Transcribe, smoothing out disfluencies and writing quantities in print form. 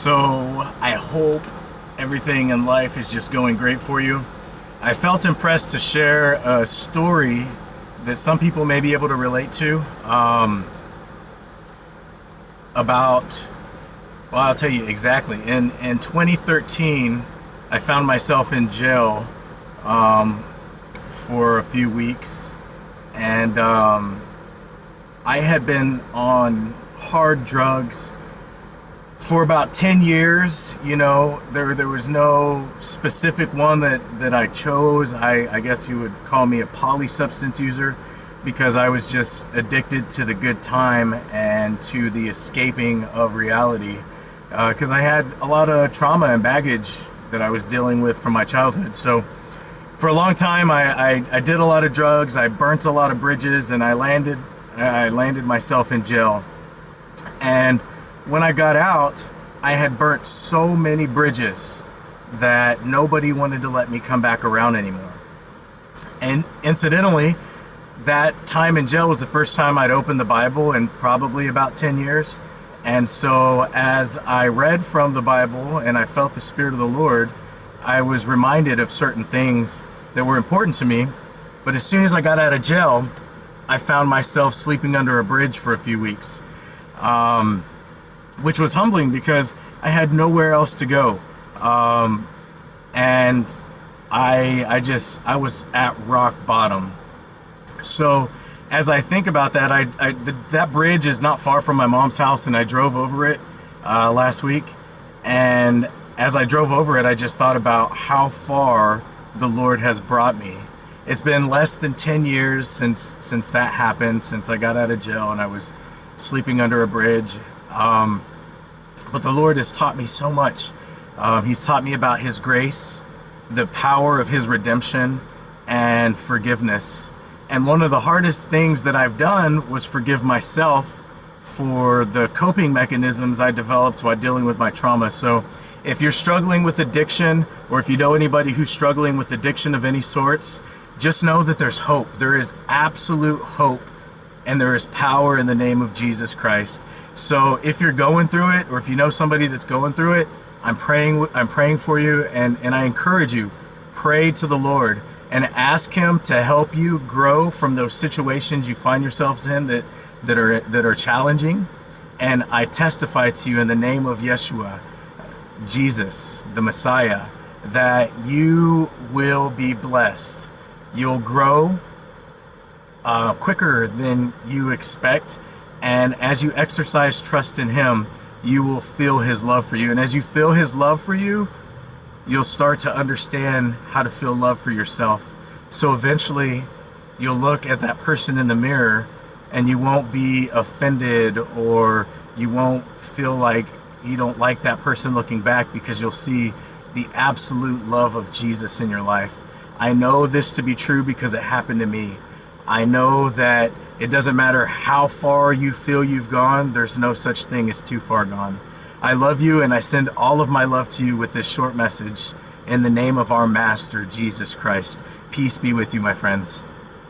So I hope everything in life is just going great for you. I felt impressed to share a story that some people may be able to relate to about, well, I'll tell you exactly. In 2013, I found myself in jail for a few weeks, and I had been on hard drugs for about 10 years. You know, there was no specific one that I chose. I guess you would call me a polysubstance user, because I was just addicted to the good time and to the escaping of reality, because I had a lot of trauma and baggage that I was dealing with from my childhood. So for a long time I did a lot of drugs, I burnt a lot of bridges, and I landed myself in jail. And when I got out, I had burnt so many bridges that nobody wanted to let me come back around anymore. And incidentally, that time in jail was the first time I'd opened the Bible in probably about 10 years. And so as I read from the Bible and I felt the Spirit of the Lord, I was reminded of certain things that were important to me. But as soon as I got out of jail, I found myself sleeping under a bridge for a few weeks. Which was humbling because I had nowhere else to go. And I was at rock bottom. So as I think about that, that bridge is not far from my mom's house, and I drove over it last week. And as I drove over it, I just thought about how far the Lord has brought me. It's been less than 10 years since that happened, since I got out of jail and I was sleeping under a bridge. But the Lord has taught me so much. He's taught me about His grace, the power of His redemption, and forgiveness. And one of the hardest things that I've done was forgive myself for the coping mechanisms I developed while dealing with my trauma. So if you're struggling with addiction, or if you know anybody who's struggling with addiction of any sorts, just know that there's hope. There is absolute hope, and there is power in the name of Jesus Christ. So if you're going through it, or if you know somebody that's going through it, I'm praying for you, and I encourage you, pray to the Lord and ask Him to help you grow from those situations you find yourselves in that are challenging. And I testify to you in the name of Yeshua, Jesus, the Messiah, that you will be blessed. You'll grow quicker than you expect. And as you exercise trust in Him, you will feel His love for you. And as you feel His love for you, you'll start to understand how to feel love for yourself. So eventually, you'll look at that person in the mirror, and you won't be offended, or you won't feel like you don't like that person looking back, because you'll see the absolute love of Jesus in your life. I know this to be true because it happened to me. I know that it doesn't matter how far you feel you've gone, there's no such thing as too far gone. I love you, and I send all of my love to you with this short message in the name of our Master, Jesus Christ. Peace be with you, my friends.